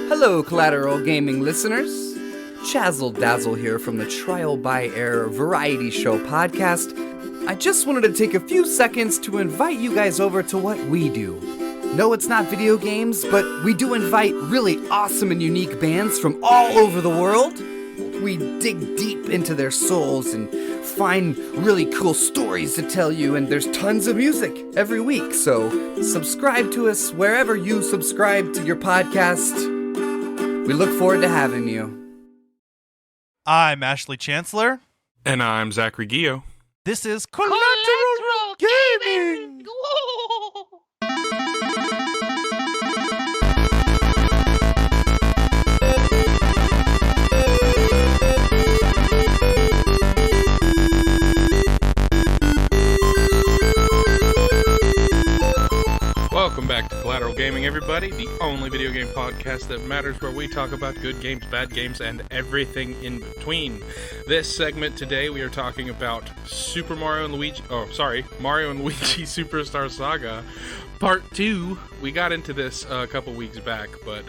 Hello, Collateral Gaming listeners. Chazzle Dazzle here from the Trial by Error Variety Show podcast. I just wanted to take a few seconds to invite you guys over to what we do. No, it's not video games, but we do invite really awesome and unique bands from all over the world. We dig deep into their souls and find really cool stories to tell you, and there's tons of music every week, so subscribe to us wherever you subscribe to your podcast. We look forward to having you. I'm Ashley Chancellor. And I'm Zachary Gio. This is Collateral Gaming! Welcome back to Collateral Gaming, everybody, the only video game podcast that matters, where we talk about good games, bad games, and everything in between. This segment today, we are talking about Mario and Luigi Superstar Saga Part 2. We got into this a couple weeks back, but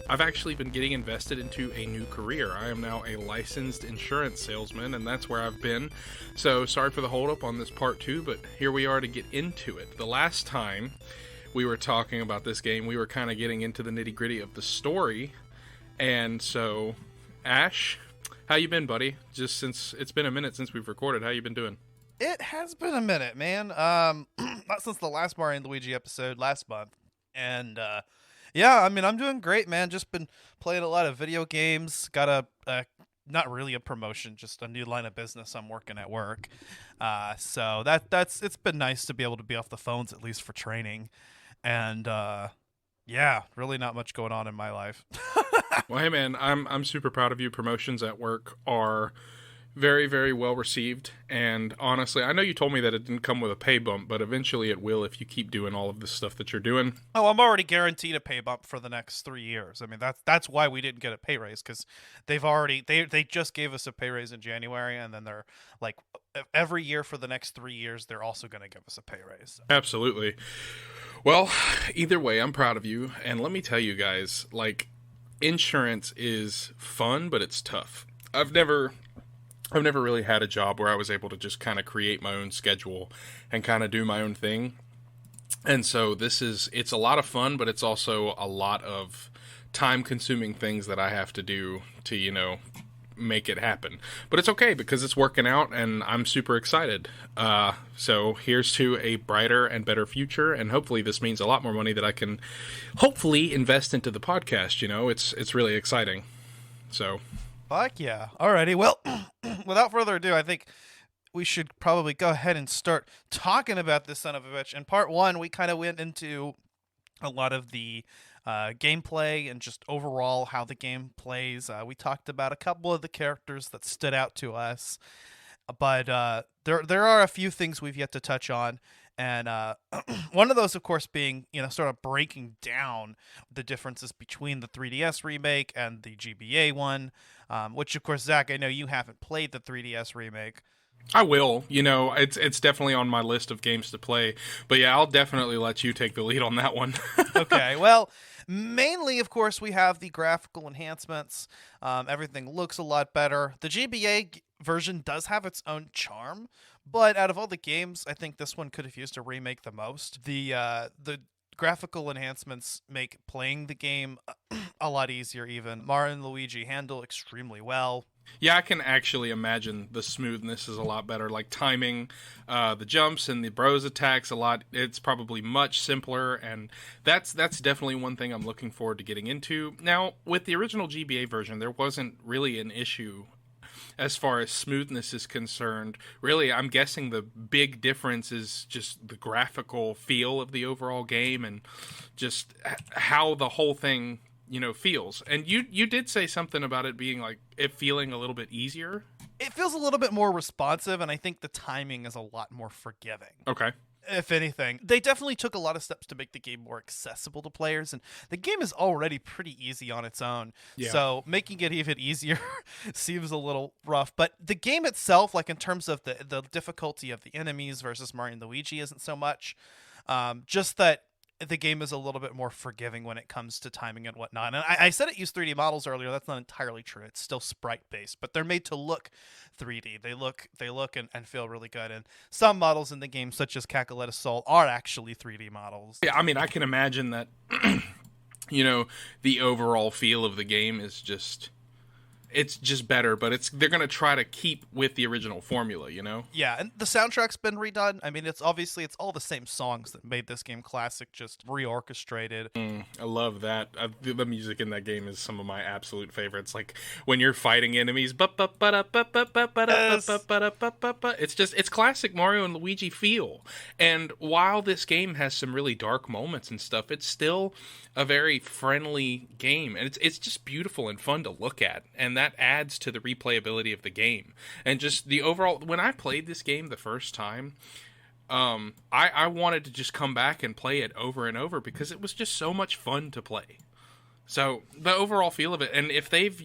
I've actually been getting invested into a new career. I am now a licensed insurance salesman, and that's where I've been. So, sorry for the hold-up on this Part 2, but here we are to get into it. The last time we were talking about this game, we were kind of getting into the nitty-gritty of the story. And so, Ash, how you been, buddy? Just since it's been a minute since we've recorded, how you been doing? It has been a minute, man. Not since the last Mario and Luigi episode last month. And, yeah, I mean, I'm doing great, man. Just been playing a lot of video games. Got a not really a promotion, just a new line of business I'm working at work. So it's been nice to be able to be off the phones, at least for training. And yeah, really not much going on in my life. Well, hey man, I'm super proud of you. Promotions at work are very, very well received, and honestly, I know you told me that it didn't come with a pay bump, but eventually it will if you keep doing all of the stuff that you're doing. Oh, I'm already guaranteed a pay bump for the next 3 years. I mean, that's why we didn't get a pay raise, because they just gave us a pay raise in January, and then they're like every year for the next 3 years they're also going to give us a pay raise. So. Absolutely. Well, either way, I'm proud of you, and let me tell you guys, like, insurance is fun, but it's tough. I've never really had a job where I was able to just kind of create my own schedule and kind of do my own thing. And so it's a lot of fun, but it's also a lot of time-consuming things that I have to do to, make it happen. But it's okay because it's working out and I'm super excited. So here's to a brighter and better future, and hopefully this means a lot more money that I can hopefully invest into the podcast. It's really exciting. So fuck yeah. Alrighty, well, without further ado, I think we should probably go ahead and start talking about this son of a bitch. In part 1, we kind of went into a lot of the gameplay and just overall how the game plays. We talked about a couple of the characters that stood out to us, but there are a few things we've yet to touch on. And one of those, of course, being, sort of breaking down the differences between the 3DS remake and the GBA one, which, of course, Zach, I know you haven't played the 3DS remake. I will. It's definitely on my list of games to play. But yeah, I'll definitely let you take the lead on that one. Okay, well, mainly, of course, we have the graphical enhancements. Everything looks a lot better. The GBA version does have its own charm, but out of all the games, I think this one could have used a remake the most. The graphical enhancements make playing the game a lot easier even. Mario and Luigi handle extremely well. Yeah, I can actually imagine the smoothness is a lot better. Like timing the jumps and the bros attacks a lot. It's probably much simpler, and that's definitely one thing I'm looking forward to getting into. Now, with the original GBA version, there wasn't really an issue as far as smoothness is concerned. Really, I'm guessing the big difference is just the graphical feel of the overall game and just how the whole thing feels. And you did say something about it being like it feeling a little bit easier. It feels a little bit more responsive, and I think the timing is a lot more forgiving. Okay. If anything, they definitely took a lot of steps to make the game more accessible to players, and the game is already pretty easy on its own. Yeah. So making it even easier seems a little rough. But the game itself, like in terms of the difficulty of the enemies versus Mario and Luigi, isn't so much. Just that the game is a little bit more forgiving when it comes to timing and whatnot. And I said it used 3D models earlier. That's not entirely true. It's still sprite based, but they're made to look 3D. They look and feel really good. And some models in the game, such as Cacoletta Soul, are actually 3D models. Yeah, I mean, I can imagine that. The overall feel of the game is just. It's just better, but they're going to try to keep with the original formula, Yeah, and the soundtrack's been redone. I mean, it's all the same songs that made this game classic, just reorchestrated. I love that. The music in that game is some of my absolute favorites. Like when you're fighting enemies, it's classic Mario and Luigi feel. And while this game has some really dark moments and stuff, it's still a very friendly game, and it's just beautiful and fun to look at, and that adds to the replayability of the game. And just the overall, when I played this game the first time, I wanted to just come back and play it over and over because it was just so much fun to play. So the overall feel of it, and if they've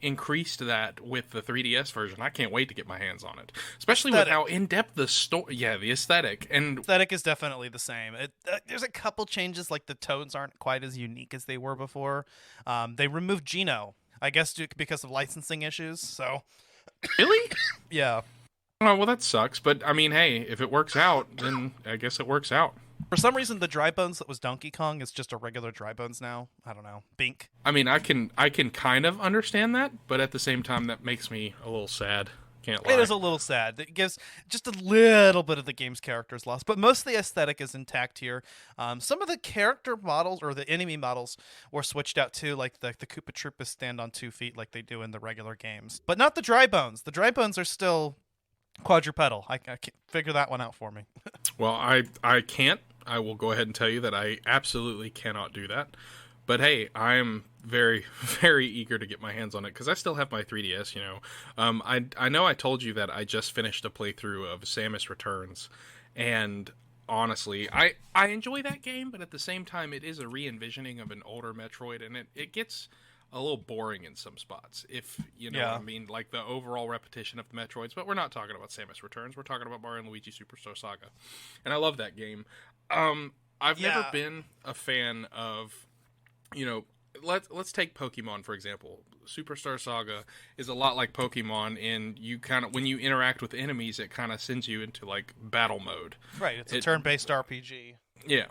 increased that with the 3DS version, I can't wait to get my hands on it. Especially with how in depth the story, the aesthetic is definitely the same. There's a couple changes, like the toads aren't quite as unique as they were before. They removed Geno, I guess because of licensing issues. So really, yeah. Oh well, that sucks. But I mean, hey, if it works out, then I guess it works out. For some reason, the Dry Bones that was Donkey Kong is just a regular Dry Bones now. I don't know. Bink. I mean, I can kind of understand that, but at the same time, that makes me a little sad. Can't lie. It is a little sad. It gives just a little bit of the game's characters lost, but most of the aesthetic is intact here. Some of the character models or the enemy models were switched out too, like the Koopa Troopas stand on 2 feet like they do in the regular games, but not the Dry Bones. The Dry Bones are still quadrupedal. I can't figure that one out for me. Well, I can't. I will go ahead and tell you that I absolutely cannot do that. But hey, I'm very, very eager to get my hands on it because I still have my 3DS, I know I told you that I just finished a playthrough of Samus Returns, and honestly, I enjoy that game, but at the same time, it is a re-envisioning of an older Metroid, and it gets a little boring in some spots, if you know what I mean, like the overall repetition of the Metroids. But we're not talking about Samus Returns. We're talking about Mario and Luigi Superstar Saga, and I love that game. I've never been a fan of, let's take Pokemon for example. Superstar Saga is a lot like Pokemon, and you kind of, when you interact with enemies, it kind of sends you into like battle mode. Right, it's a turn-based RPG. Yeah.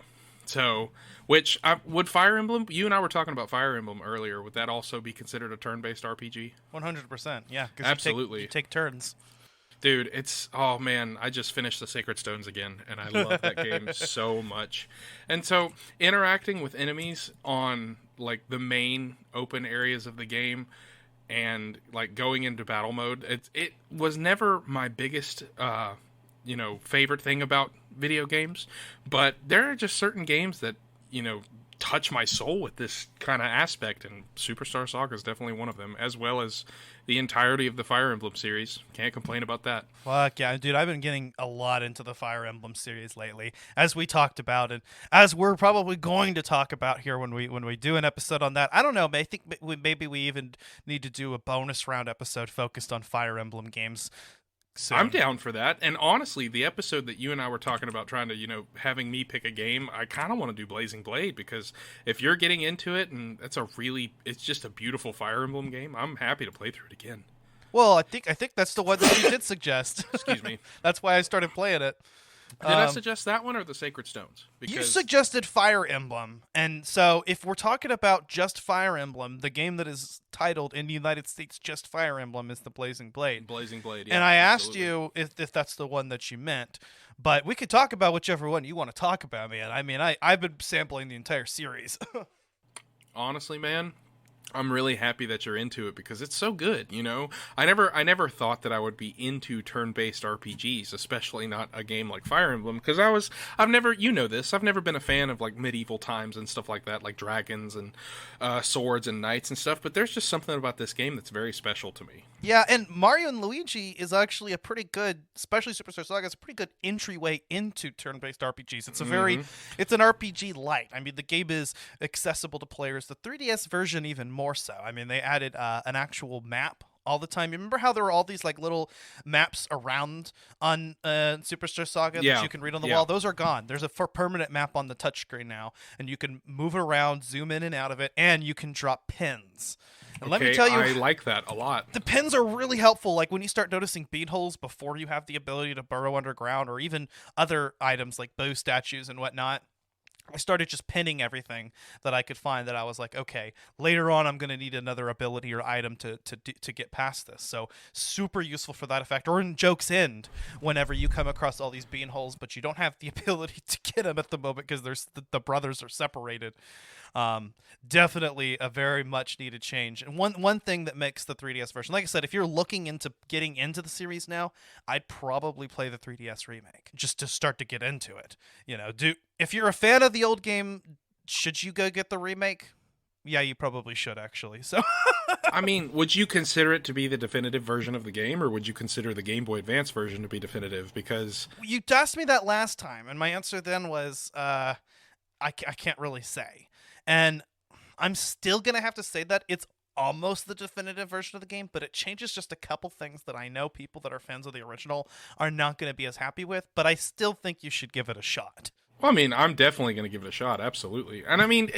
So, would Fire Emblem? You and I were talking about Fire Emblem earlier. Would that also be considered a turn-based RPG? 100%. Yeah, absolutely. You take turns. Dude, oh man, I just finished the Sacred Stones again, and I love that game so much. And so, interacting with enemies on like the main open areas of the game, and like going into battle mode, it was never my biggest, favorite thing about video games. But there are just certain games that touch my soul with this kind of aspect, and Superstar Saga is definitely one of them, as well as the entirety of the Fire Emblem series. Can't complain about that. Fuck yeah, dude, I've been getting a lot into the Fire Emblem series lately, as we talked about, and as we're probably going to talk about here when we do an episode on that. I don't know, I think maybe we even need to do a bonus round episode focused on Fire Emblem games soon. I'm down for that. And honestly, the episode that you and I were talking about trying to, having me pick a game, I kind of want to do Blazing Blade, because if you're getting into it and it's just a beautiful Fire Emblem game, I'm happy to play through it again. Well, I think that's the one that you did suggest. Excuse me. That's why I started playing it. Did I suggest that one or the Sacred Stones? Because you suggested Fire Emblem, and so if we're talking about just Fire Emblem, the game that is titled in the United States just Fire Emblem is the Blazing Blade. Blazing Blade, yeah. And I asked you if that's the one that you meant, but we could talk about whichever one you want to talk about, man. I mean, I've been sampling the entire series. Honestly, man, I'm really happy that you're into it because it's so good, I never thought that I would be into turn-based RPGs, especially not a game like Fire Emblem, because I've never been a fan of like medieval times and stuff like that, like dragons and swords and knights and stuff, but there's just something about this game that's very special to me. Yeah, and Mario and Luigi is actually a pretty good, especially Superstar Saga, it's a pretty good entryway into turn-based RPGs. It's it's an RPG light. I mean, the game is accessible to players. The 3DS version even more so. I mean, they added an actual map all the time. You remember how there were all these like little maps around on Superstar Saga that you can read on the wall? Those are gone. There's a permanent map on the touchscreen now, and you can move around, zoom in and out of it, and you can drop pins. And let me tell you, I like that a lot. The pins are really helpful. Like when you start noticing bead holes before you have the ability to burrow underground, or even other items like bow statues and whatnot. I started just pinning everything that I could find that I was like, okay, later on I'm going to need another ability or item to get past this. So super useful for that effect. Or in Joke's End, whenever you come across all these bean holes, but you don't have the ability to get them at the moment because the brothers are separated. Definitely a very much needed change. And one thing that makes the 3DS version, like I said, if you're looking into getting into the series now, I'd probably play the 3DS remake just to start to get into it. If you're a fan of the old game, should you go get the remake? Yeah, you probably should actually. So I mean, would you consider it to be the definitive version of the game, or would you consider the Game Boy Advance version to be definitive? Because you asked me that last time, and my answer then was I can't really say. And I'm still going to have to say that it's almost the definitive version of the game, but it changes just a couple things that I know people that are fans of the original are not going to be as happy with, but I still think you should give it a shot. Well, I mean, I'm definitely going to give it a shot, absolutely. And I mean,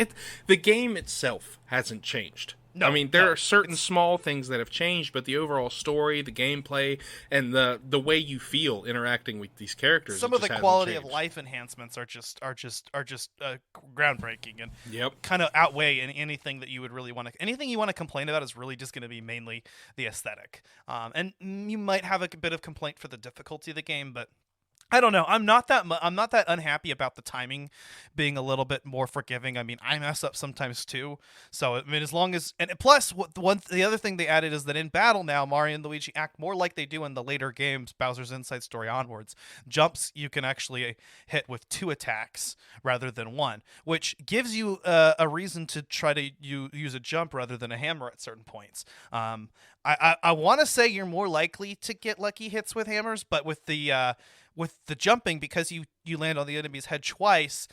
the game itself hasn't changed. No, I mean, there are certain small things that have changed, but the overall story, the gameplay, and the way you feel interacting with these characters, some of the quality of life enhancements are just groundbreaking and kind of outweigh anything that you would really want to. Anything you want to complain about is really just going to be mainly the aesthetic, and you might have a bit of complaint for the difficulty of the game, but I don't know. I'm not that unhappy about the timing being a little bit more forgiving. I mean, I mess up sometimes too. So I mean, as long as and plus the other thing they added is that in battle now, Mario and Luigi act more like they do in the later games, Bowser's Inside Story onwards. Jumps you can actually hit with 2 attacks rather than 1, which gives you a reason to try to use a jump rather than a hammer at certain points. I want to say you're more likely to get lucky hits with hammers, but with the jumping, because you land on the enemy's head twice,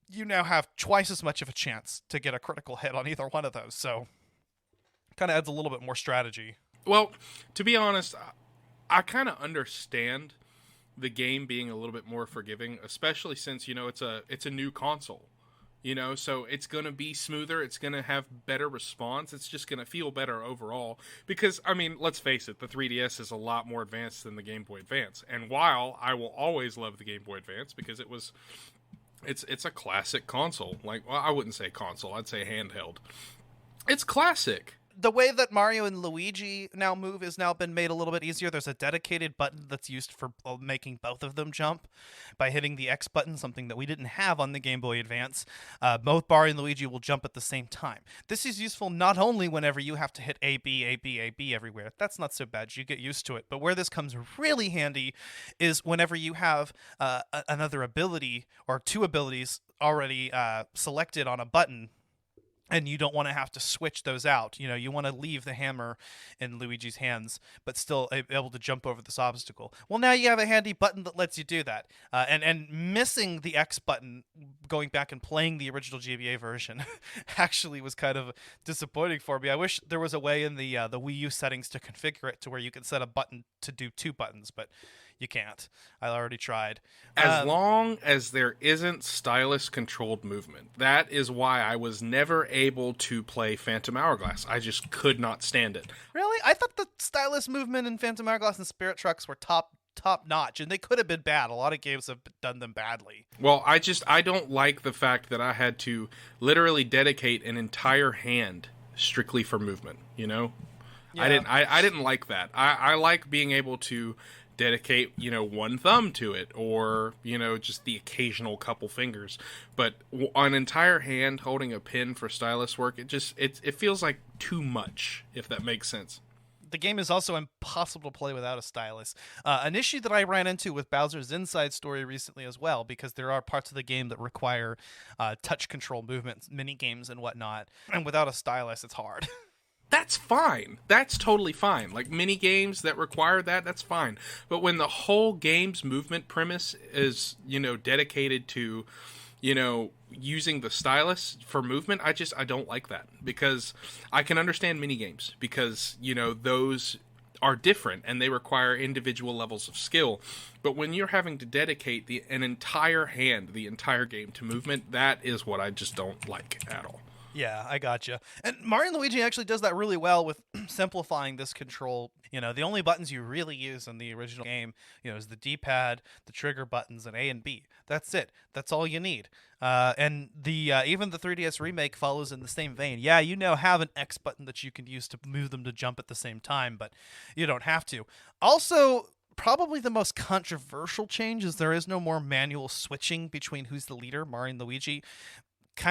you now have twice as much of a chance to get a critical hit on either one of those. So kind of adds a little bit more strategy. Well, to be honest, I kind of understand the game being a little bit more forgiving, especially since, it's a new console. So it's going to be smoother. It's going to have better response. It's just going to feel better overall. Because, I mean, let's face it, the 3DS is a lot more advanced than the Game Boy Advance. And while I will always love the Game Boy Advance because it's a classic console. Like, well, I wouldn't say console. I'd say handheld. It's classic. The way that Mario and Luigi now move has now been made a little bit easier. There's a dedicated button that's used for making both of them jump by hitting the X button, something that we didn't have on the Game Boy Advance. Both Mario and Luigi will jump at the same time. This is useful not only whenever you have to hit A, B, A, B, A, B everywhere. That's not so bad. You get used to it. But where this comes really handy is whenever you have another ability or 2 abilities already selected on a button, and you don't want to have to switch those out. You want to leave the hammer in Luigi's hands, but still able to jump over this obstacle. Well, now you have a handy button that lets you do that. And missing the X button, going back and playing the original GBA version, actually was kind of disappointing for me. I wish there was a way in the Wii U settings to configure it to where you can set a button to do 2 buttons, but you can't. I already tried. As long as there isn't stylus-controlled movement. That is why I was never able to play Phantom Hourglass. I just could not stand it. Really? I thought the stylus movement in Phantom Hourglass and Spirit Trucks were top notch, and they could have been bad. A lot of games have done them badly. Well, I don't like the fact that I had to literally dedicate an entire hand strictly for movement, Yeah. I didn't like that. I like being able to dedicate, one thumb to it, or, just the occasional couple fingers. But an entire hand holding a pen for stylus work, it feels like too much, if that makes sense. The game is also impossible to play without a stylus. An issue that I ran into with Bowser's Inside Story recently as well, because there are parts of the game that require touch control movements, mini games and whatnot, and without a stylus, it's hard. That's fine. That's totally fine. Like mini games that require that's fine. But when the whole game's movement premise is, dedicated to, using the stylus for movement, I don't like that, because I can understand mini games because, those are different and they require individual levels of skill. But when you're having to dedicate an entire hand, the entire game to movement, that is what I just don't like at all. Yeah, I gotcha. And Mario Luigi actually does that really well with simplifying this control. The only buttons you really use in the original game, is the D-pad, the trigger buttons, and A and B. That's it. That's all you need. And the even the 3DS remake follows in the same vein. Yeah, have an X button that you can use to move them to jump at the same time, but you don't have to. Also, probably the most controversial change is there is no more manual switching between who's the leader, Mario and Luigi.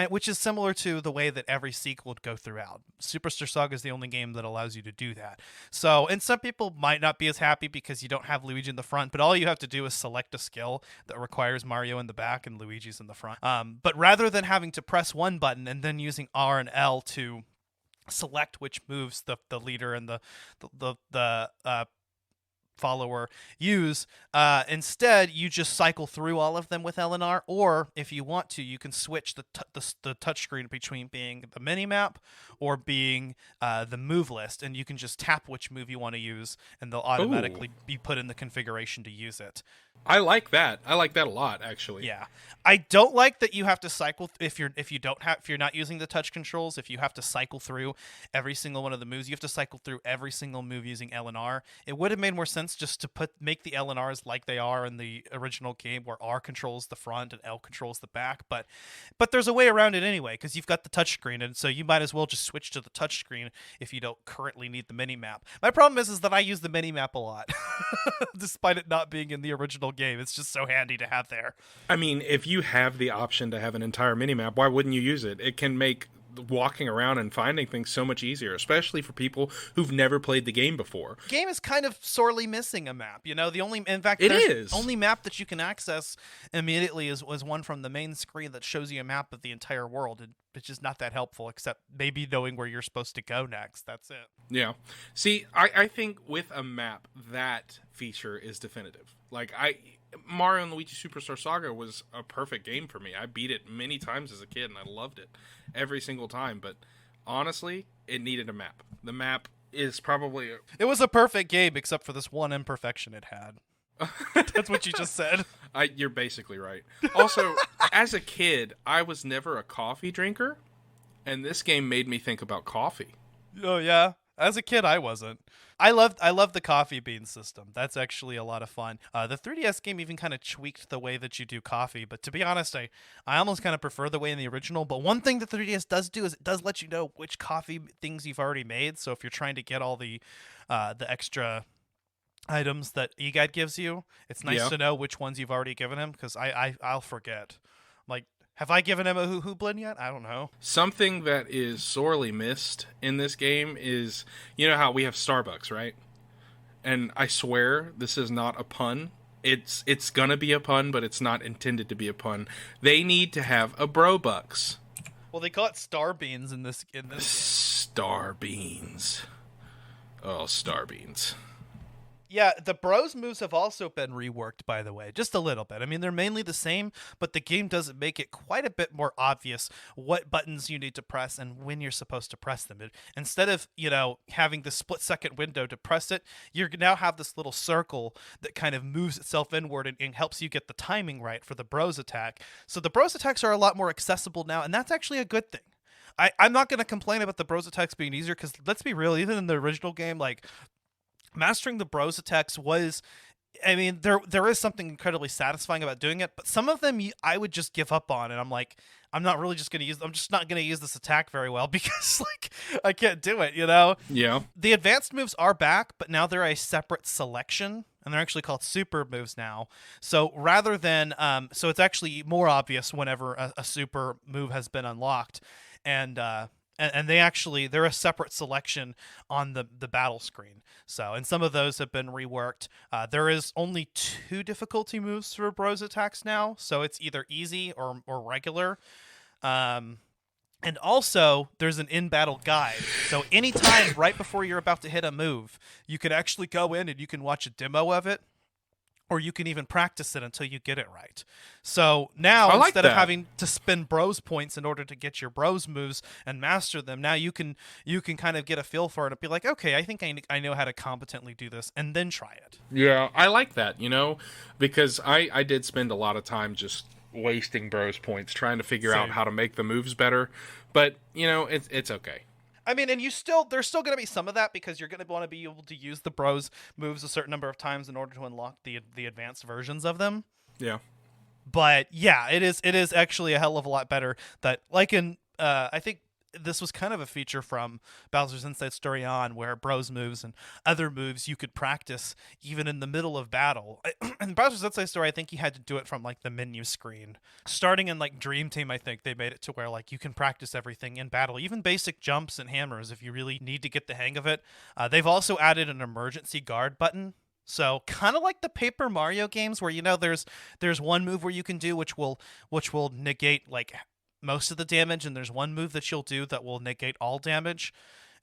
Which is similar to the way that every sequel would go throughout. Superstar Saga is the only game that allows you to do that. So, and some people might not be as happy because you don't have Luigi in the front, but all you have to do is select a skill that requires Mario in the back and Luigi's in the front. But rather than having to press one button and then using R and L to select which moves the leader and the follower use, instead you just cycle through all of them with L and R, or if you want to, you can switch the touchscreen between being the mini map or being the move list, and you can just tap which move you want to use and they'll automatically be put in the configuration to use it. I like that. I like that a lot, actually. Yeah, I don't like that you have to cycle if you're not using the touch controls. If you have to cycle through every single one of the moves, you have to cycle through every single move using L and R. It would have made more sense just to make the L and Rs like they are in the original game, where R controls the front and L controls the back. But there's a way around it anyway, because you've got the touchscreen, and so you might as well just switch to the touchscreen if you don't currently need the mini map. My problem is that I use the mini map a lot, despite it not being in the original game. It's just so handy to have there. I mean, if you have the option to have an entire minimap, why wouldn't you use it? It can make walking around and finding things so much easier, especially for people who've never played the game before. The game is kind of sorely missing a map. The only map that you can access immediately is one from the main screen that shows you a map of the entire world. It's just not that helpful, except maybe knowing where you're supposed to go next. That's it. Yeah. See, I think with a map, that feature is definitive. Mario and Luigi Superstar Saga was a perfect game for me. I beat it many times as a kid, and I loved it every single time. But honestly, it needed a map. The map is probably... It was a perfect game, except for this one imperfection it had. That's what you just said. You're basically right. Also, as a kid, I was never a coffee drinker, and this game made me think about coffee. Oh, yeah? As a kid, I wasn't. I loved the coffee bean system. That's actually a lot of fun. The 3DS game even kind of tweaked the way that you do coffee, but to be honest, I almost kind of prefer the way in the original. But one thing that the 3DS does do is it does let you know which coffee things you've already made. So if you're trying to get all the extra items that eGuide gives you, it's nice to know which ones you've already given him, because I'll forget. Have I given him a hoo-hoo blend yet? I don't know. Something that is sorely missed in this game is, how we have Starbucks, right? And I swear this is not a pun. It's gonna be a pun, but it's not intended to be a pun. They need to have a Bro Bucks. Well, they call it Star Beans in this Star Beans. Oh, Star Beans. Yeah, the Bros moves have also been reworked, by the way, just a little bit. I mean, they're mainly the same, but the game does make it quite a bit more obvious what buttons you need to press and when you're supposed to press them. Instead of, having the split-second window to press it, you now have this little circle that kind of moves itself inward and helps you get the timing right for the Bros attack. So the Bros attacks are a lot more accessible now, and that's actually a good thing. I'm not going to complain about the Bros attacks being easier, because let's be real, even in the original game, mastering the Bros attacks was, there is something incredibly satisfying about doing it, but some of them I would just give up on, and I'm I'm not going to use this attack very well because I can't do it, Yeah. The advanced moves are back, but now they're a separate selection, and they're actually called super moves now. So rather than, so it's actually more obvious whenever a super move has been unlocked, and they're a separate selection on the battle screen. So, and some of those have been reworked. There is only 2 difficulty moves for Bros attacks now, so it's either easy or regular. And also, there's an in-battle guide. So anytime right before you're about to hit a move, you can actually go in and you can watch a demo of it, or you can even practice it until you get it right. So now, I like instead of that. having to spend bros points in order to get your bros moves and master them, now you can kind of get a feel for it and be like, okay, I think I know how to competently do this, and then try it. Yeah, I like that, because I did spend a lot of time just wasting bros points trying to figure out Same. how to make the moves better. But, it's okay. I mean, and there's still going to be some of that because you're going to want to be able to use the bros moves a certain number of times in order to unlock the advanced versions of them. Yeah. But yeah, it is actually a hell of a lot better that, like in I think this was kind of a feature from Bowser's Inside Story on, where bros moves and other moves you could practice even in the middle of battle. In Bowser's Inside Story, I think you had to do it from like the menu screen. Starting in like Dream Team, I think they made it to where like you can practice everything in battle, even basic jumps and hammers if you really need to get the hang of it. They've also added an emergency guard button. So kind of like the Paper Mario games, where there's one move where you can do which will negate like most of the damage, and there's one move that you'll do that will negate all damage,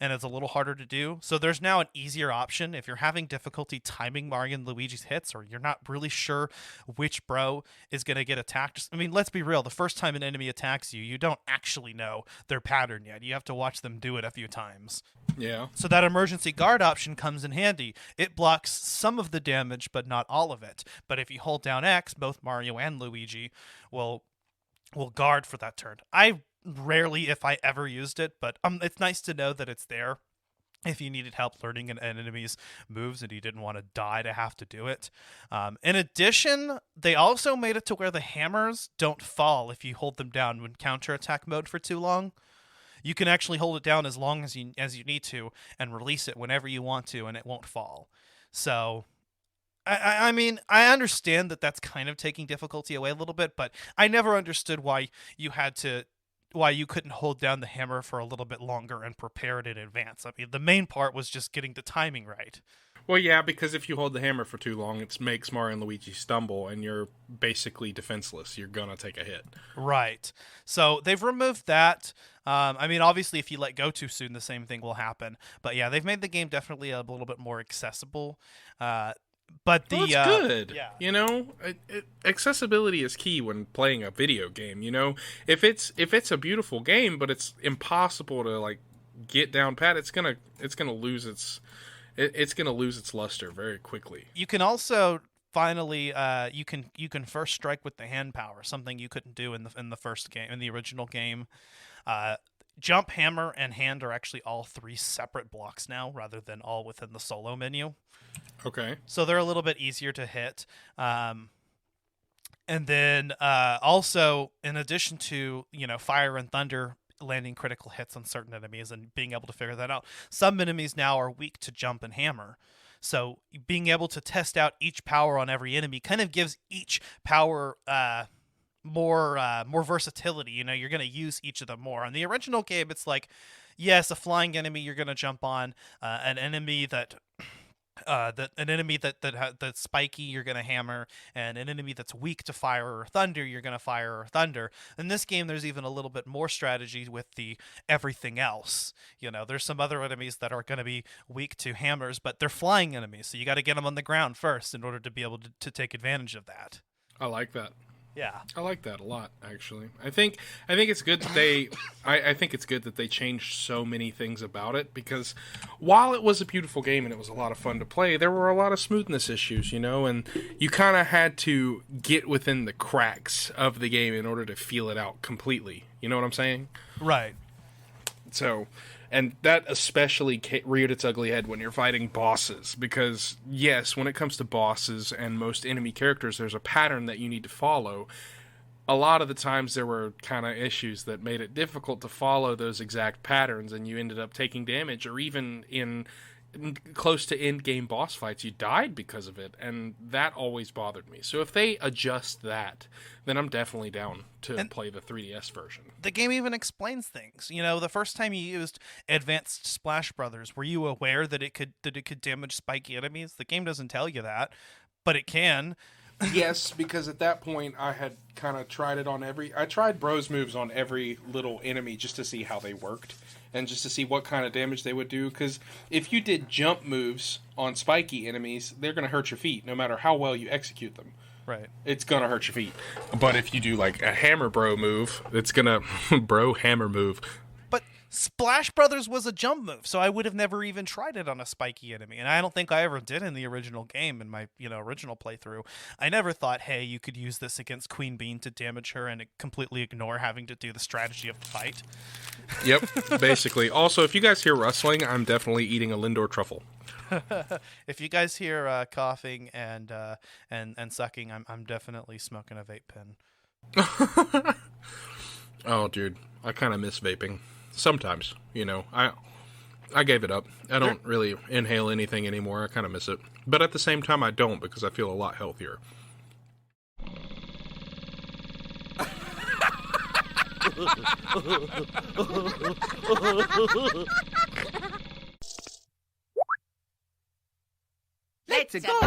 and it's a little harder to do. So there's now an easier option if you're having difficulty timing Mario and Luigi's hits, or you're not really sure which bro is going to get attacked. I mean, let's be real. The first time an enemy attacks you, you don't actually know their pattern yet. You have to watch them do it a few times. Yeah. So that emergency guard option comes in handy. It blocks some of the damage, but not all of it. But if you hold down X, both Mario and Luigi will guard for that turn. I rarely, if I ever, used it, but it's nice to know that it's there if you needed help learning an enemy's moves and you didn't want to die to have to do it. In addition, they also made it to where the hammers don't fall if you hold them down when counterattack mode for too long. You can actually hold it down as long as you need to and release it whenever you want to, and it won't fall. So I mean, I understand that that's kind of taking difficulty away a little bit, but I never understood why you couldn't hold down the hammer for a little bit longer and prepare it in advance. I mean, the main part was just getting the timing right. Well, yeah, because if you hold the hammer for too long, it makes Mario and Luigi stumble, and you're basically defenseless. You're gonna take a hit. Right. So they've removed that. I mean, obviously, if you let go too soon, the same thing will happen. But yeah, they've made the game definitely a little bit more accessible. But Well, that's good. Yeah. Accessibility is key when playing a video game. If it's a beautiful game, but it's impossible to like get down pat, it's gonna lose its luster very quickly. You can also finally you can first strike with the hand power, something you couldn't do in the first game, in the original game. Jump, hammer, and hand are actually all three separate blocks now, rather than all within the solo menu. Okay. So they're a little bit easier to hit. And then also, in addition to fire and thunder landing critical hits on certain enemies and being able to figure that out, some enemies now are weak to jump and hammer. So being able to test out each power on every enemy kind of gives each power more versatility. You're going to use each of them more. In the original game, it's like, yes, a flying enemy you're going to jump on, an enemy that's spiky you're going to hammer, and an enemy that's weak to fire or thunder you're going to fire or thunder. In this game, there's even a little bit more strategy with the everything else. There's some other enemies that are going to be weak to hammers, but they're flying enemies, so you got to get them on the ground first in order to be able to take advantage of that. I like that. Yeah, I like that a lot, actually. I think it's good that they I think it's good that they changed so many things about it, because while it was a beautiful game and it was a lot of fun to play, there were a lot of smoothness issues, and you kind of had to get within the cracks of the game in order to feel it out completely. You know what I'm saying? right. So, and that especially reared its ugly head when you're fighting bosses, because yes, when it comes to bosses and most enemy characters, there's a pattern that you need to follow. A lot of the times there were kind of issues that made it difficult to follow those exact patterns, and you ended up taking damage, or even in close to end game boss fights, you died because of it, and that always bothered me. So if they adjust that, then I'm definitely down to play the 3DS version. The game even explains things. The first time you used Advanced Splash Brothers, were you aware that it could damage spiky enemies? The game doesn't tell you that, but it can. Yes, because at that point I had kind of tried it on I tried bros moves on every little enemy just to see how they worked and just to see what kind of damage they would do. Because if you did jump moves on spiky enemies, they're going to hurt your feet no matter how well you execute them. Right. It's going to hurt your feet. But if you do like a hammer bro move, it's going to bro hammer move. But Splash Brothers was a jump move, so I would have never even tried it on a spiky enemy, and I don't think I ever did in the original game in my original playthrough. I never thought, hey, you could use this against Queen Bean to damage her and completely ignore having to do the strategy of the fight. Yep, basically. Also, if you guys hear rustling, I'm definitely eating a Lindor truffle. If you guys hear coughing and sucking, I'm definitely smoking a vape pen. Oh, dude, I kind of miss vaping. Sometimes, I gave it up. I don't really inhale anything anymore. I kind of miss it. But at the same time, I don't because I feel a lot healthier. Let's go!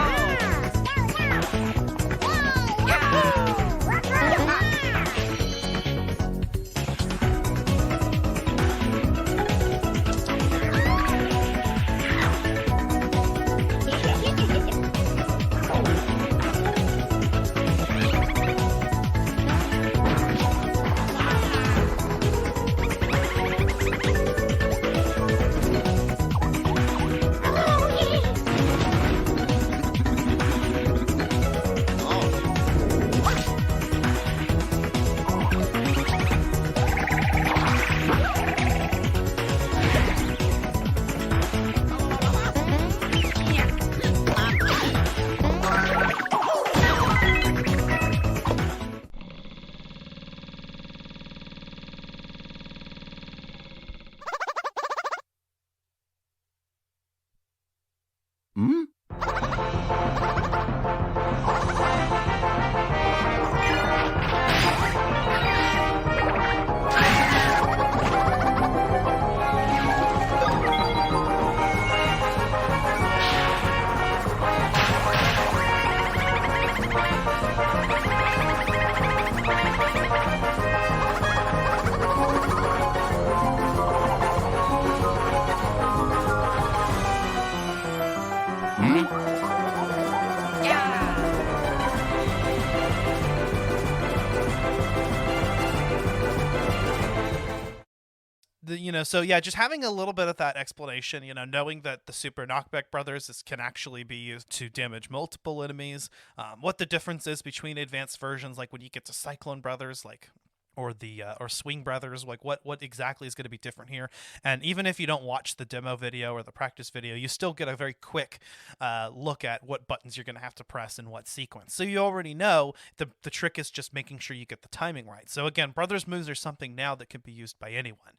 So yeah, just having a little bit of that explanation, knowing that the Super Knockback Brothers can actually be used to damage multiple enemies, what the difference is between advanced versions, like when you get to Cyclone Brothers, or Swing Brothers, like what exactly is going to be different here. And even if you don't watch the demo video or the practice video, you still get a very quick look at what buttons you're going to have to press in what sequence. So you already know the trick is just making sure you get the timing right. So again, Brothers moves are something now that can be used by anyone.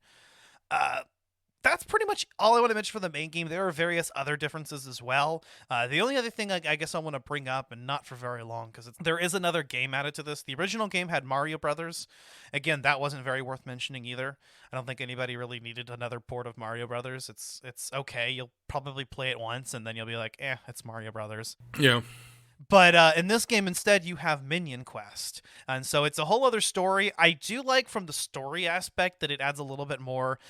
That's pretty much all I want to mention for the main game. There are various other differences as well. The only other thing I guess I want to bring up, and not for very long, because there is another game added to this. The original game had Mario Brothers. Again, that wasn't very worth mentioning either. I don't think anybody really needed another port of Mario Brothers. It's okay. You'll probably play it once, and then you'll be like, it's Mario Brothers. Yeah. But in this game, instead, you have Minion Quest. And so it's a whole other story. I do like from the story aspect that it adds a little bit more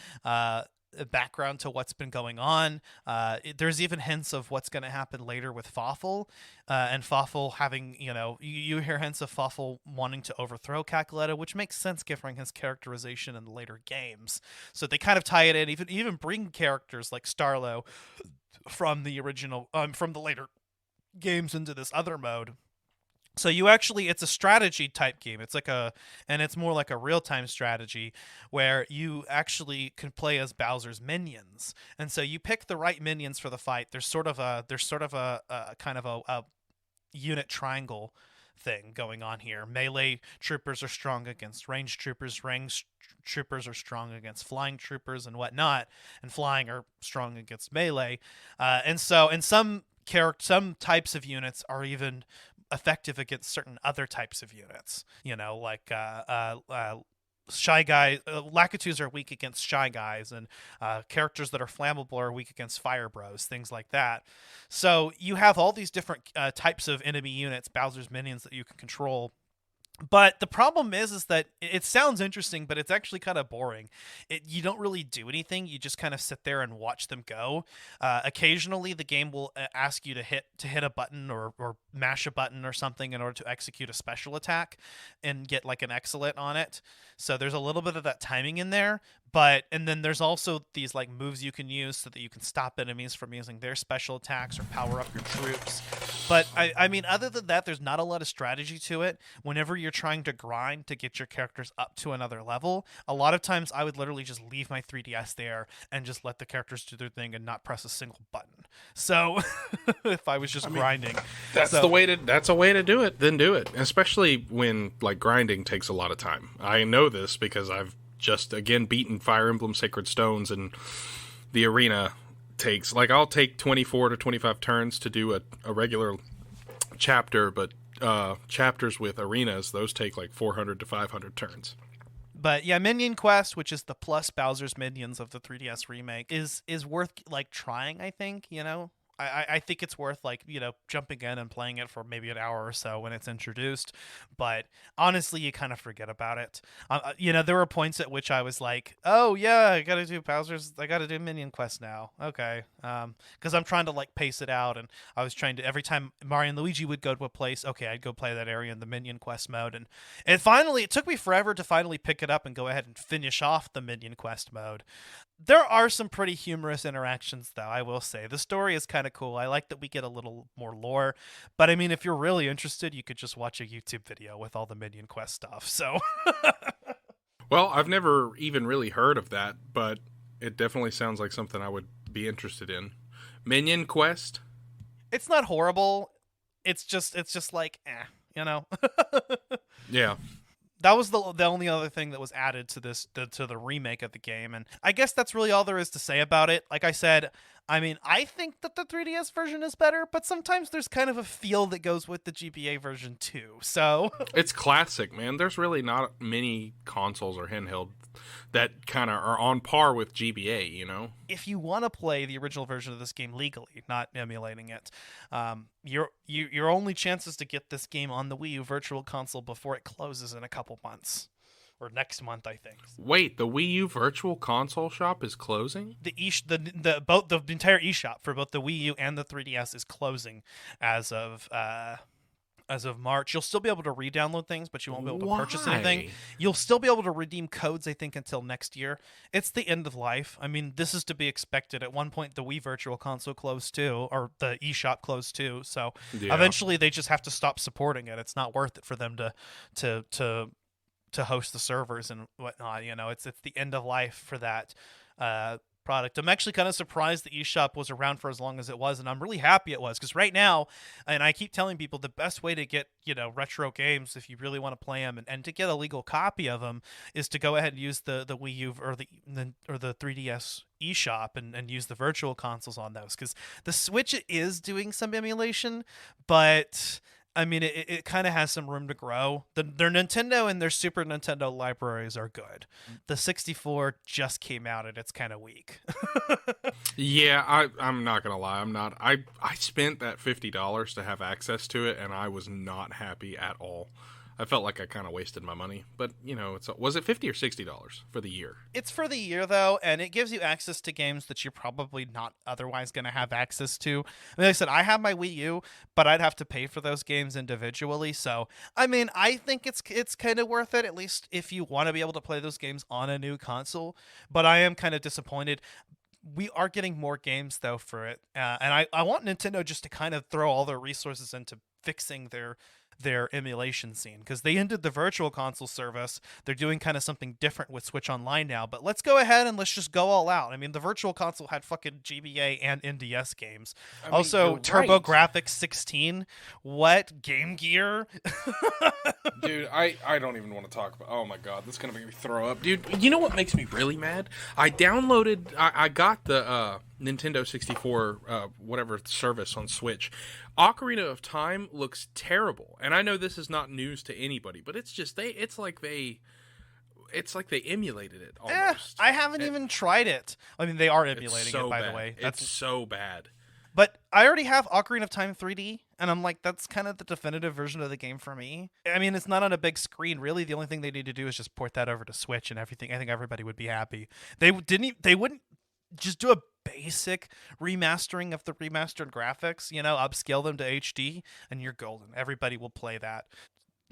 background to what's been going on. There's even hints of what's going to happen later with Fawful. And Fawful having, you hear hints of Fawful wanting to overthrow Cacoletta, which makes sense given his characterization in the later games. So they kind of tie it in, even bring characters like Starlo from the original, from the later games into this other mode. So it's a strategy type game. And it's more like a real-time strategy where you actually can play as Bowser's minions. And so you pick the right minions for the fight. There's sort of a kind of a unit triangle thing going on here. Melee troopers are strong against ranged troopers. Ranged troopers are strong against flying troopers and whatnot. And flying are strong against melee. And so in some types of units are even effective against certain other types of units, like Shy Guy, Lakitus are weak against Shy Guys, and characters that are flammable are weak against Fire Bros, things like that. So you have all these different types of enemy units, Bowser's minions, that you can control. But the problem is that it sounds interesting, but it's actually kind of boring. You don't really do anything. You just kind of sit there and watch them go. Occasionally, the game will ask you to hit a button or mash a button or something in order to execute a special attack and get like an excellent on it. So there's a little bit of that timing in there. And then there's also these like moves you can use so that you can stop enemies from using their special attacks or power up your troops. But I mean, other than that, there's not a lot of strategy to it. Whenever you're trying to grind to get your characters up to another level, a lot of times I would literally just leave my 3DS there and just let the characters do their thing and not press a single button. So if I was just grinding, that's a way to do it. Then do it, especially when like grinding takes a lot of time. I know this because I've just again beaten Fire Emblem Sacred Stones, and the arena takes like I'll take 24 to 25 turns to do a regular chapter, but chapters with arenas, those take like 400 to 500 turns. But yeah, Minion Quest, which is the plus Bowser's Minions of the 3DS remake, is worth like trying, I think, you know. I think it's worth like, you know, jumping in and playing it for maybe an hour or so when it's introduced. But honestly, you kind of forget about it. You know, there were points at which I was like, oh yeah, I got to do Minion Quest now. Okay. Because I'm trying to like pace it out. And I was trying to, every time Mario and Luigi would go to a place, okay, I'd go play that area in the Minion Quest mode. And it took me forever to finally pick it up and go ahead and finish off the Minion Quest mode. There are some pretty humorous interactions, though, I will say. The story is kind of cool. I like that we get a little more lore. But, I mean, if you're really interested, you could just watch a YouTube video with all the Minion Quest stuff. So, well, I've never even really heard of that, but it definitely sounds like something I would be interested in. Minion Quest? It's not horrible. It's just like, you know? Yeah. That was the only other thing that was added to the remake of the game, and I guess that's really all there is to say about it. Like I said, I mean, I think that the 3DS version is better, but sometimes there's kind of a feel that goes with the GBA version too. So it's classic, man. There's really not many consoles or handheld that kind of are on par with GBA, you know? If you want to play the original version of this game legally, not emulating it, your only chance is to get this game on the Wii U Virtual Console before it closes in a couple months. Or next month, I think. Wait, the Wii U Virtual Console shop is closing? The entire eShop for both the Wii U and the 3DS is closing as of March. You'll still be able to re-download things, but you won't be able to purchase anything. You'll still be able to redeem codes, I think, until next year. It's the end of life. I mean, this is to be expected. At one point, the Wii Virtual Console closed too, or the eShop closed too. So eventually, they just have to stop supporting it. It's not worth it for them to host the servers and whatnot. You know, it's the end of life for that product. I'm actually kind of surprised the eShop was around for as long as it was, and I'm really happy it was, because right now, and I keep telling people, the best way to get, you know, retro games, if you really want to play them and to get a legal copy of them, is to go ahead and use the Wii U or the 3DS eShop and use the virtual consoles on those, because the Switch is doing some emulation, but I mean, it kind of has some room to grow. Their Nintendo and their Super Nintendo libraries are good. The 64 just came out and it's kind of weak. Yeah, I'm not gonna lie. I spent that $50 to have access to it, and I was not happy at all. I felt like I kind of wasted my money, but you know, was it $50 or $60 for the year? It's for the year though, and it gives you access to games that you're probably not otherwise going to have access to. I mean, like I said, I have my Wii U, but I'd have to pay for those games individually. So, I mean, I think it's kind of worth it, at least if you want to be able to play those games on a new console. But I am kind of disappointed. We are getting more games though for it, and I want Nintendo just to kind of throw all their resources into fixing their emulation scene, because they ended the virtual console service. They're doing kind of something different with Switch Online now, but let's go ahead and let's just go all out. I mean, the virtual console had fucking GBA and NDS games. I mean, also TurboGrafx 16. What? Game Gear? Dude, I don't even want to talk about. Oh my god, this is gonna make me throw up, dude. You know what makes me really mad? I got the Nintendo 64 whatever service on Switch. Ocarina of Time looks terrible, and I know this is not news to anybody, but it's just it's like it's like they emulated it almost. I haven't even tried it. I mean, they are emulating so it, by bad. the way. It's so bad. But I already have Ocarina of Time 3D, and I'm like, that's kind of the definitive version of the game for me. I mean, it's not on a big screen, really. The only thing they need to do is just port that over to Switch and everything. I think everybody would be happy. They wouldn't just do a basic remastering of the remastered graphics, upscale them to HD, and you're golden. Everybody will play that.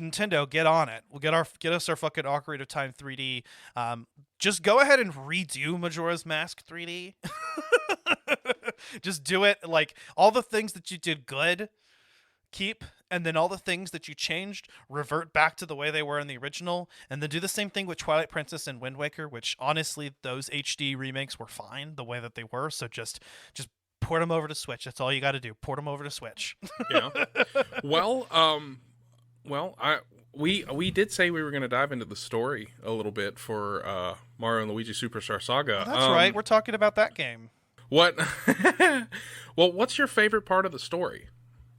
Nintendo, get on it. We'll get us our fucking Ocarina of Time 3D. Just go ahead and redo Majora's Mask 3D. Just do it. Like, all the things that you did good, keep, and then all the things that you changed, revert back to the way they were in the original, and then do the same thing with Twilight Princess and Wind Waker, which honestly, those HD remakes were fine the way that they were. So just port them over to Switch. That's all you got to do. Port them over to Switch. Yeah. We did say we were going to dive into the story a little bit for Mario and Luigi Superstar Saga. Oh, that's right. We're talking about that game. What? Well, what's your favorite part of the story?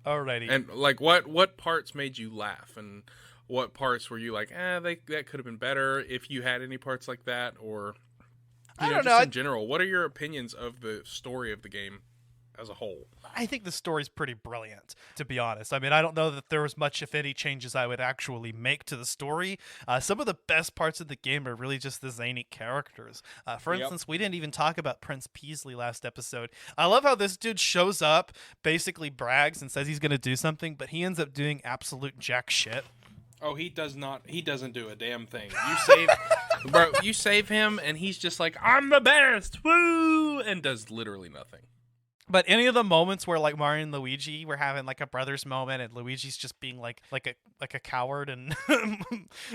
Alrighty. And like, what parts made you laugh, and what parts were you like, that could have been better if you had any parts like that, or I don't just know. In general, what are your opinions of the story of the game as a whole? I think the story's pretty brilliant, to be honest. I mean, I don't know that there was much, if any, changes I would actually make to the story. Some of the best parts of the game are really just the zany characters. For instance, we didn't even talk about Prince Peasley last episode. I love how this dude shows up, basically brags and says he's going to do something, but he ends up doing absolute jack shit. Oh, he does not. He doesn't do a damn thing. You save him, and he's just like, I'm the best, woo, and does literally nothing. But any of the moments where like Mario and Luigi were having like a brothers moment, and Luigi's just being like a coward, and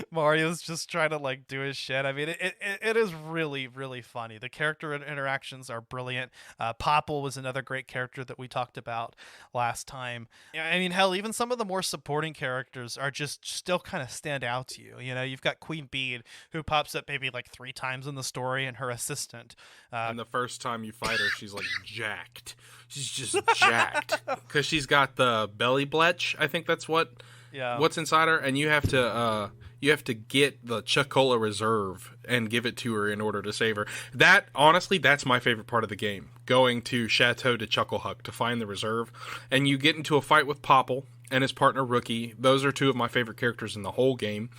Mario's just trying to like do his shit. I mean, it is really, really funny. The character interactions are brilliant. Popple was another great character that we talked about last time. I mean, hell, even some of the more supporting characters are just still kind of stand out to you. You've got Queen Bede, who pops up maybe like 3 times in the story, and her assistant. And the first time you fight her, she's like jacked. She's just jacked because she's got the belly bletch. I think that's what's inside her, and you have to get the Chocola Reserve and give it to her in order to save her. That honestly, that's my favorite part of the game. Going to Chateau de Chucklehuck to find the reserve, and you get into a fight with Popple and his partner Rookie. Those are 2 of my favorite characters in the whole game.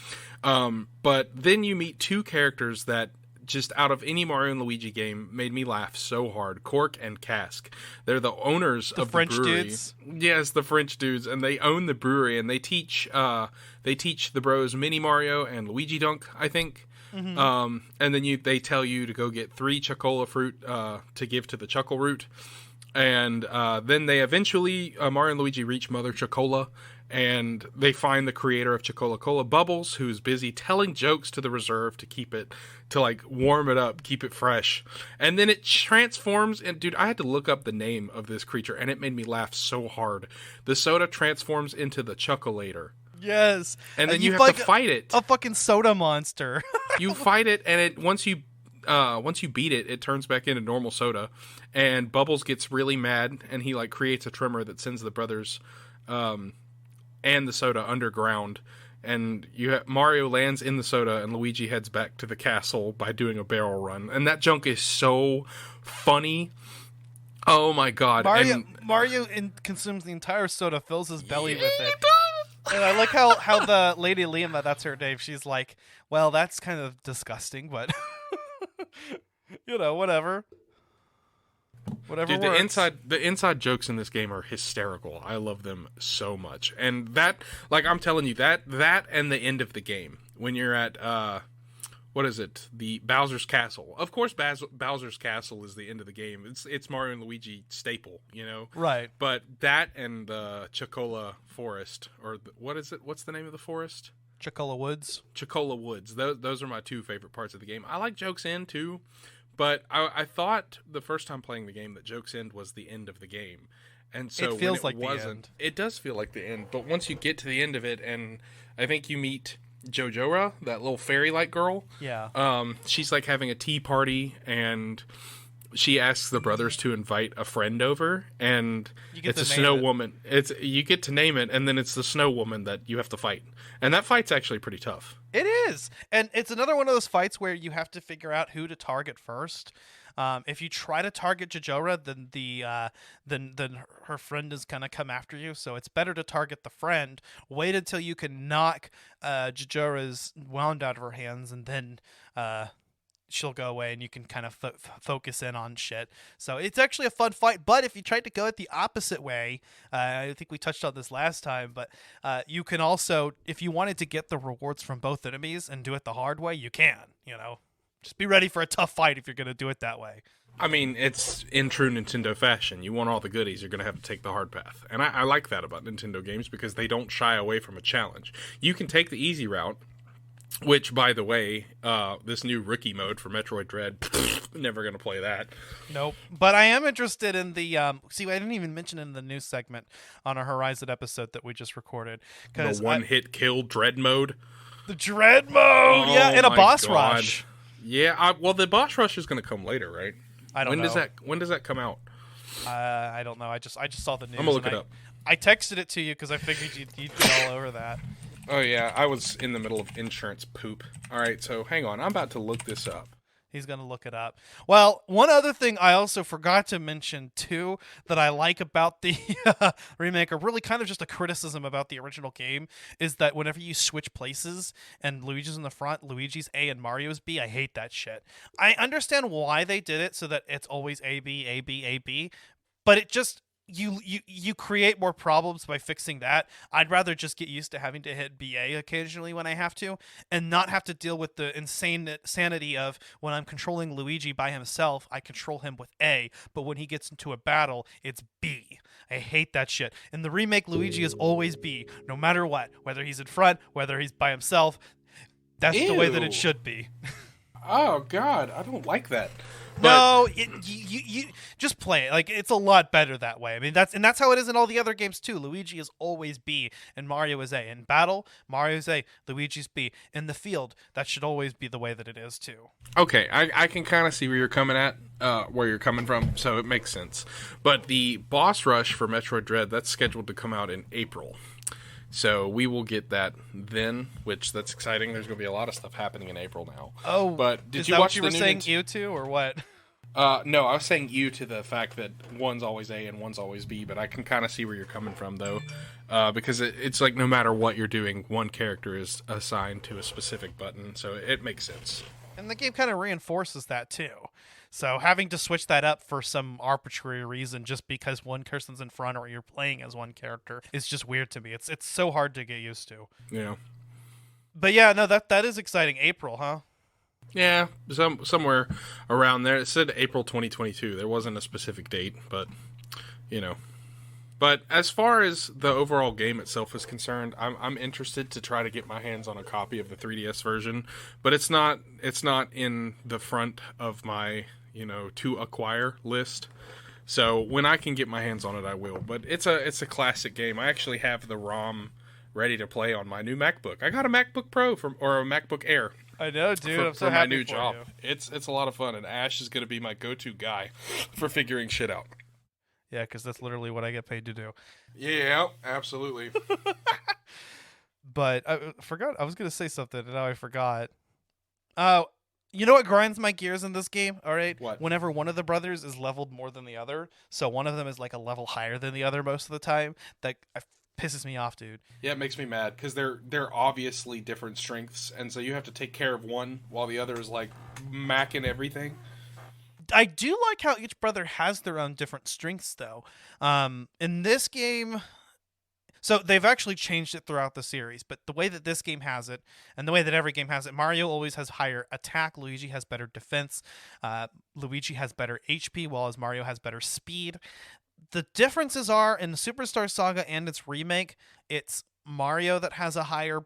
But then you meet 2 characters that, just out of any Mario and Luigi game, made me laugh so hard. Cork and Cask. They're the owners of French the brewery. Dudes. Yes, the French dudes, and they own the brewery, and they teach the bros Mini Mario and Luigi Dunk, I think. Mm-hmm. And then they tell you to go get 3 Chocola fruit to give to the Chuckle Root. And then they eventually, Mario and Luigi reach Mother Chocola, and they find the creator of Chocola Cola, Bubbles, who's busy telling jokes to the reserve to like warm it up, keep it fresh. And then it transforms, and dude, I had to look up the name of this creature, and it made me laugh so hard. The soda transforms into the Chocolator. Yes. And then you have to fight it. A fucking soda monster. You fight it, and once you beat it, it turns back into normal soda, and Bubbles gets really mad, and he like creates a tremor that sends the brothers and the soda underground, and Mario lands in the soda, and Luigi heads back to the castle by doing a barrel run, and that junk is so funny. Oh my god! Mario consumes the entire soda, fills his belly with it. And I like how the Lady Lima, that's her name, she's like, well, that's kind of disgusting, but whatever. Whatever. Dude, works. the inside jokes in this game are hysterical. I love them so much. And that, like I'm telling you, that and the end of the game, when you're at what is it? The Bowser's Castle. Of course, Bowser's Castle is the end of the game. It's Mario and Luigi staple, Right. But that and the Chocola Forest, or what is it? What's the name of the forest? Chocola Woods. Chocola Woods. Those are my 2 favorite parts of the game. I like Joke's End too. But I thought the first time playing the game that Joke's End was the end of the game. And so it feels when like wasn't, the end. It does feel like the end. But once you get to the end of it, and I think you meet Jojora, that little fairy-like girl. Yeah. She's like having a tea party, and she asks the brothers to invite a friend over, and it's a snow woman. You get to name it, and then it's the snow woman that you have to fight, and that fight's actually pretty tough. It is, and it's another one of those fights where you have to figure out who to target first. If you try to target Jojora, then her friend is gonna come after you. So it's better to target the friend. Wait until you can knock Jojora's wand out of her hands, and then she'll go away, and you can kind of focus in on shit. So it's actually a fun fight. But if you tried to go it the opposite way, I think we touched on this last time, but you can also, if you wanted to get the rewards from both enemies and do it the hard way, you can. Just be ready for a tough fight if you're going to do it that way. I mean, it's in true Nintendo fashion. You want all the goodies, you're going to have to take the hard path. And I like that about Nintendo games because they don't shy away from a challenge. You can take the easy route, which, by the way, this new rookie mode for Metroid Dread, never going to play that. Nope. But I am interested in the... see, I didn't even mention in the news segment on our Horizon episode that we just recorded. The one-hit kill Dread mode? The Dread mode! Yeah, and a boss rush. Yeah, well, the boss rush is going to come later, right? I don't know. When does that come out? I don't know. I just saw the news. I'm going to look it up. I texted it to you because I figured you'd get all over that. Oh, yeah, I was in the middle of insurance poop. All right, so hang on. I'm about to look this up. He's going to look it up. Well, one other thing I also forgot to mention, too, that I like about the remake, or really kind of just a criticism about the original game, is that whenever you switch places and Luigi's in the front, Luigi's A and Mario's B, I hate that shit. I understand why they did it so that it's always A, B, A, B, A, B, but it just... You create more problems by fixing that. I'd rather just get used to having to hit BA occasionally when I have to, and not have to deal with the insanity of when I'm controlling Luigi by himself, I control him with A, but when he gets into a battle, it's B. I hate that shit. In the remake, Luigi is always B, no matter what. Whether he's in front, whether he's by himself, that's the way that it should be. Oh, God, I don't like that. No, you just play it. Like, it's a lot better that way. I mean, that's how it is in all the other games too. Luigi is always B and Mario is A. In battle, Mario's A, Luigi's B. In the field, that should always be the way that it is too. Okay, I can kind of see where you're coming from, so it makes sense. But the boss rush for Metroid Dread, that's scheduled to come out in April. So we will get that then, which that's exciting. There's going to be a lot of stuff happening in April now. Oh, but did is you that watch what you the were new saying you to, or what? No, I was saying you to the fact that one's always A and one's always B, but I can kind of see where you're coming from, though, because it's like no matter what you're doing, one character is assigned to a specific button, so it makes sense. And the game kind of reinforces that, too. So having to switch that up for some arbitrary reason just because one person's in front or you're playing as one character is just weird to me. It's so hard to get used to. Yeah. But yeah, no, that is exciting. April, huh? Yeah, somewhere around there. It said April 2022. There wasn't a specific date, but, But as far as the overall game itself is concerned, I'm interested to try to get my hands on a copy of the 3DS version, but it's not in the front of my to acquire list. So when I can get my hands on it, I will. But it's a classic game. I actually have the ROM ready to play on my new MacBook. I got a MacBook Pro or a MacBook Air. I know, dude. I'm so for happy my new for job. you. It's a lot of fun, and Ash is going to be my go-to guy for figuring shit out. Yeah, because that's literally what I get paid to do. Yeah, absolutely. But I forgot. I was going to say something, and now I forgot. You know what grinds my gears in this game? All right. What? Whenever one of the brothers is leveled more than the other, so one of them is like a level higher than the other most of the time, that pisses me off, dude. Yeah, it makes me mad because they're obviously different strengths, and so you have to take care of one while the other is like macking everything. I do like how each brother has their own different strengths, though. In this game, so they've actually changed it throughout the series, but the way that this game has it, and the way that every game has it, Mario always has higher attack, Luigi has better defense, Luigi has better HP, while as Mario has better speed. The differences are, in Superstar Saga and its remake, it's Mario that has a higher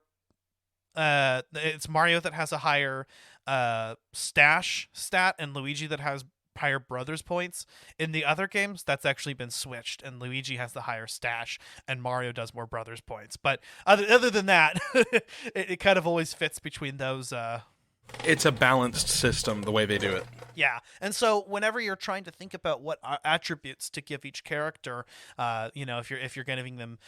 stash stat, and Luigi that has higher brothers points. In the other games, that's actually been switched, and Luigi has the higher stash, and Mario does more brothers points. But other than that, it kind of always fits between those It's a balanced system the way they do it. Yeah, and so whenever you're trying to think about what attributes to give each character, if you're giving them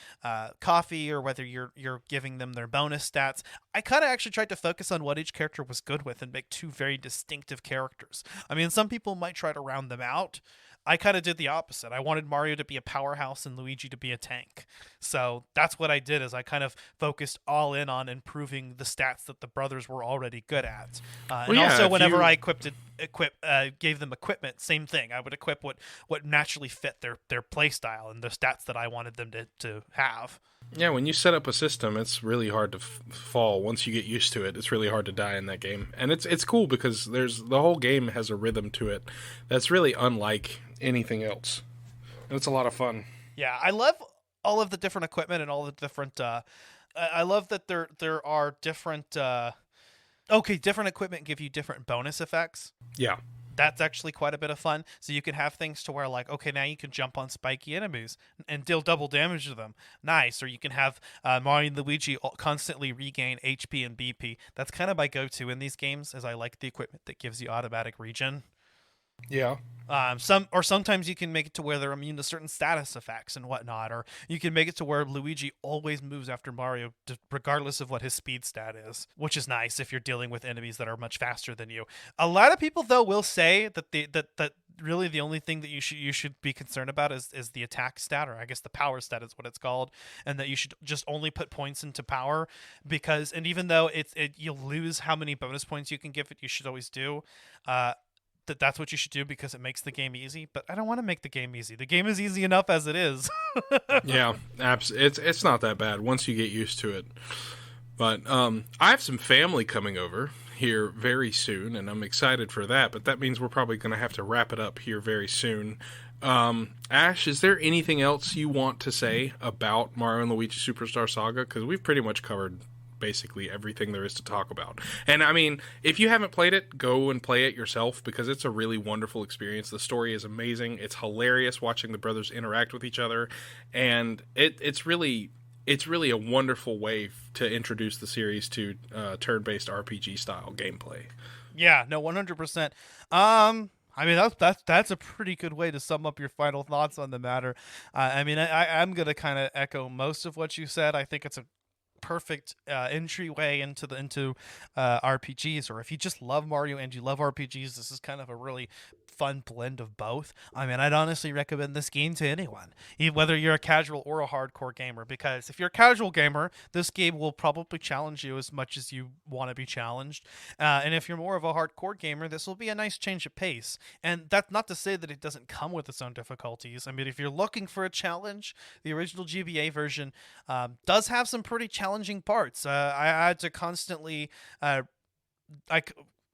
coffee or whether you're giving them their bonus stats, I kind of actually tried to focus on what each character was good with and make two very distinctive characters. I mean, some people might try to round them out. I kind of did the opposite. I wanted Mario to be a powerhouse and Luigi to be a tank. So that's what I did, is I kind of focused all in on improving the stats that the brothers were already good at. Also, whenever I gave them equipment, same thing. I would equip what naturally fit their play style and the stats that I wanted them to have. Yeah, when you set up a system, it's really hard to fall. Once you get used to it, it's really hard to die in that game. And it's cool because the whole game has a rhythm to it that's really unlike anything else. And it's a lot of fun. Yeah, I love all of the different equipment and all the different I love that there are different different equipment give you different bonus effects. Yeah. That's actually quite a bit of fun. So you can have things to where, like, okay, now you can jump on spiky enemies and deal double damage to them. Nice. Or you can have Mario and Luigi constantly regain HP and BP. That's kind of my go-to in these games, as I like the equipment that gives you automatic regen. Yeah. Sometimes you can make it to where they're immune to certain status effects and whatnot, or you can make it to where Luigi always moves after Mario, regardless of what his speed stat is, which is nice if you're dealing with enemies that are much faster than you. A lot of people, though, will say that that really the only thing that you should be concerned about is the attack stat, or I guess the power stat is what it's called, and that you should just only put points into power, because, and even though you'll lose how many bonus points you can give it, you should always do. That's what you should do because it makes the game easy, but I don't want to make the game easy. The game is easy enough as it is. Yeah, it's not that bad once you get used to it. But I have some family coming over here very soon, and I'm excited for that, but that means we're probably going to have to wrap it up here very soon. Ash, is there anything else you want to say about Mario and Luigi Superstar Saga? Because we've pretty much covered basically everything there is to talk about. And I mean, if you haven't played it, go and play it yourself, because it's a really wonderful experience. The story is amazing. It's hilarious watching the brothers interact with each other, and it's really a wonderful way to introduce the series to turn-based RPG style gameplay. Yeah, no, 100%. I mean, that's a pretty good way to sum up your final thoughts on the matter. I mean, I'm going to kind of echo most of what you said. I think it's a perfect entryway into RPGs, or if you just love Mario and you love RPGs, this is kind of a really fun blend of both. I mean, I'd honestly recommend this game to anyone, whether you're a casual or a hardcore gamer, because if you're a casual gamer, this game will probably challenge you as much as you want to be challenged. And if you're more of a hardcore gamer, this will be a nice change of pace. And that's not to say that it doesn't come with its own difficulties. I mean, if you're looking for a challenge, the original GBA version does have some pretty challenging parts. I had to constantly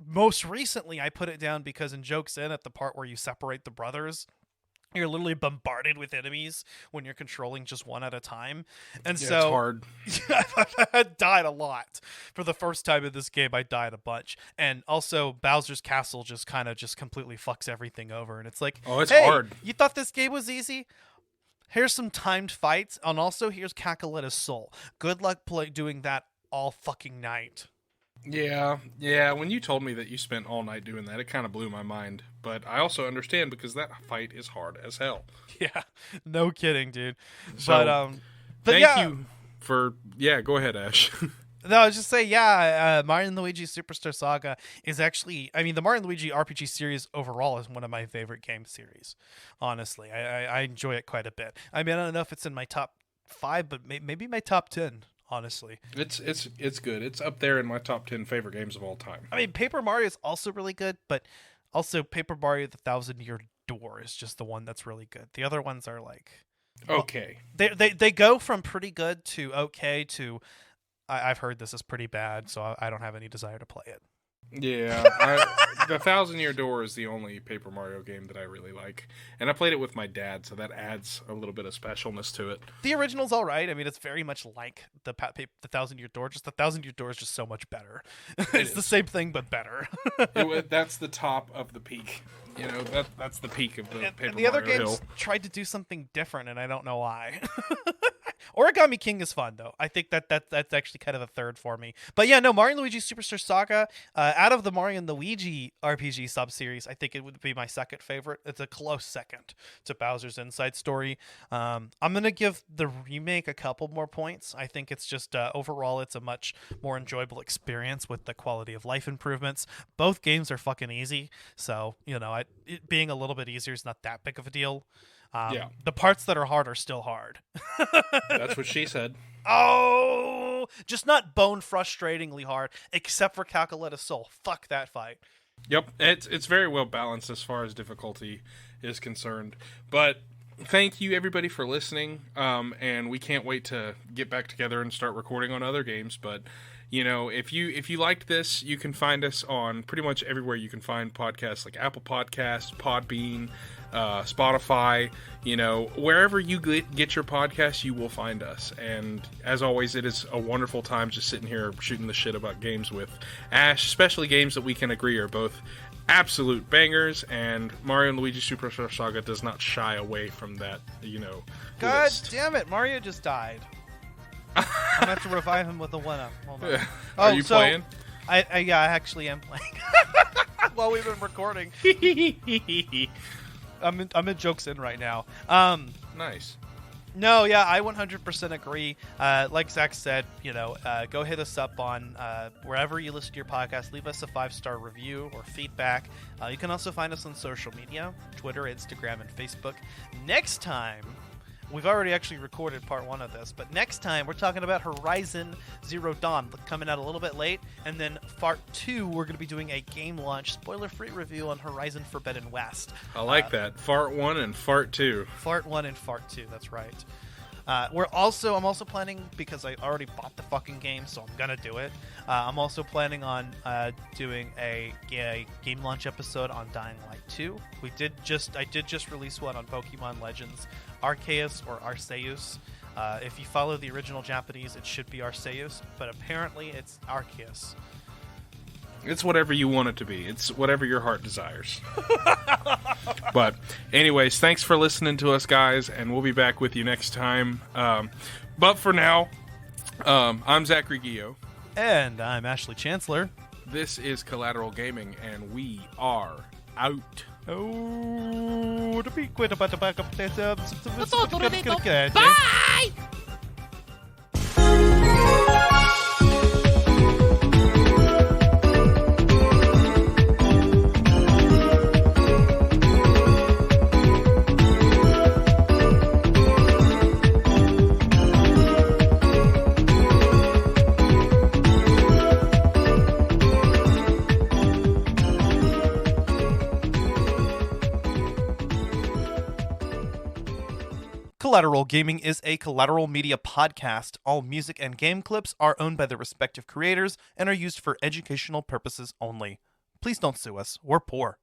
most recently I put it down because in Jokes In, at the part where you separate the brothers, you're literally bombarded with enemies when you're controlling just one at a time. And yeah, so it's hard. I died a lot. For the first time in this game, I died a bunch. And also Bowser's Castle just completely fucks everything over. And it's like, oh, it's hey, hard. You thought this game was easy? Here's some timed fights, and also here's Cacoletta's Soul. Good luck doing that all fucking night. Yeah. When you told me that you spent all night doing that, it kind of blew my mind. But I also understand, because that fight is hard as hell. Yeah, no kidding, dude. So, but thank you for... Yeah, go ahead, Ash. No, I was just saying, Mario and Luigi Superstar Saga is actually... I mean, the Mario and Luigi RPG series overall is one of my favorite game series, honestly. I enjoy it quite a bit. I mean, I don't know if it's in my top 5, but maybe my top 10. Honestly, it's good. It's up there in my top 10 favorite games of all time. I mean, Paper Mario is also really good, but also Paper Mario: The Thousand Year Door is just the one that's really good. The other ones are like okay. Well, they go from pretty good to okay to I've heard this is pretty bad, so I don't have any desire to play it. Yeah, the Thousand Year Door is the only Paper Mario game that I really like, and I played it with my dad, so that adds a little bit of specialness to it. The original's all right. I mean, it's very much like the Thousand Year Door. Just the Thousand Year Door is just so much better. It's the same thing but better. That's the top of the peak. You know, that's the peak of the Paper Mario the other games hill. tried to do something different, and I don't know why. Origami King is fun though. I think that's actually kind of a third for me. But yeah, no, Mario Luigi Superstar Saga. Out of the Mario and Luigi RPG sub-series, I think it would be my second favorite. It's a close second to Bowser's Inside Story. I'm gonna give the remake a couple more points. I think it's just overall, it's a much more enjoyable experience with the quality of life improvements. Both games are fucking easy, so it being a little bit easier is not that big of a deal. The parts that are hard are still hard. That's what she said. Oh, just not bone frustratingly hard, except for Calculetta Soul. Fuck that fight. Yep, it's very well balanced as far as difficulty is concerned. But thank you everybody for listening, and we can't wait to get back together and start recording on other games. But if you liked this, you can find us on pretty much everywhere you can find podcasts, like Apple Podcasts, Podbean, Spotify. Wherever you get your podcasts, you will find us. And as always, it is a wonderful time just sitting here shooting the shit about games with Ash, especially games that we can agree are both absolute bangers, and Mario and Luigi Superstar Saga does not shy away from that, God list. damn it, Mario just died. I'm gonna have to revive him with a 1-up. Hold on. Are you playing? I actually am playing. While we've been recording. I'm in jokes in right now. Nice. No, yeah, I 100% agree. Like Zach said, go hit us up on wherever you listen to your podcast. Leave us a 5-star review or feedback. You can also find us on social media, Twitter, Instagram, and Facebook. Next time, we've already actually recorded part 1 of this, but next time we're talking about Horizon Zero Dawn, coming out a little bit late, and then part 2, we're going to be doing a game launch spoiler-free review on Horizon Forbidden West. I like that. Fart 1 and Fart 2. Fart 1 and Fart 2, that's right. I'm also planning, because I already bought the fucking game, so I'm gonna do it. I'm also planning on doing a game launch episode on Dying Light 2. I did just release one on Pokemon Legends Arceus or Arceus. If you follow the original Japanese, it should be Arceus, but apparently it's Arceus. It's whatever you want it to be. It's whatever your heart desires. But anyways, thanks for listening to us, guys, and we'll be back with you next time. But for now, I'm Zachary Guillo. And I'm Ashley Chancellor. This is Collateral Gaming, and we are out. Oh, to be quit about the backup. Bye! Collateral Gaming is a Collateral Media podcast. All music and game clips are owned by their respective creators and are used for educational purposes only. Please don't sue us. We're poor.